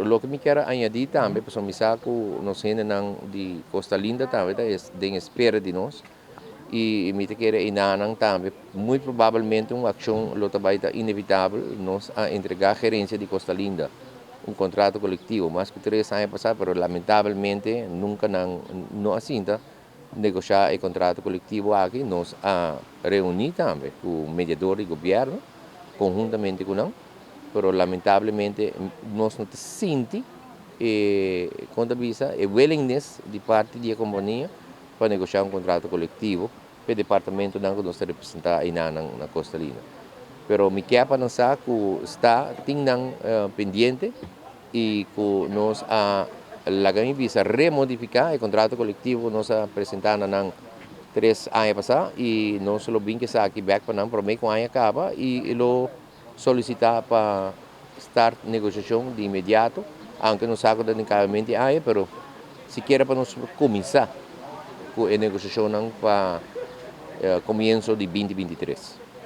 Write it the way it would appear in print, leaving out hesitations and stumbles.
lo que me quero añadir também, porque me saco nos gente de Costa Linda também, tem espera de nós, e me te quero inanang também, muito provavelmente uma ação lo vai estar inevitável nós a entregar a gerência de Costa Linda um contrato coletivo, mas que 3 anos passados, mas lamentavelmente nunca não assim tá negociar o contrato coletivo aqui, nós a reunir também com o mediador do governo, conjuntamente com nós, mas lamentavelmente nós não sentimos quando visa a willingness de parte da companhia para negociar um contrato coletivo para o departamento que nós representamos aí na Costa Linda. Pero me queda para pensar que está pendiente e que nós visa remodificar o contrato coletivo nós apresentamos na 3 anos passados e nós só vim que está aqui back para para mim com ano acaba e lo solicitar para start negociação de imediato, aunque não sabe delicadamente ano, pero se quer para nós começar com a negociação para começo de 2023.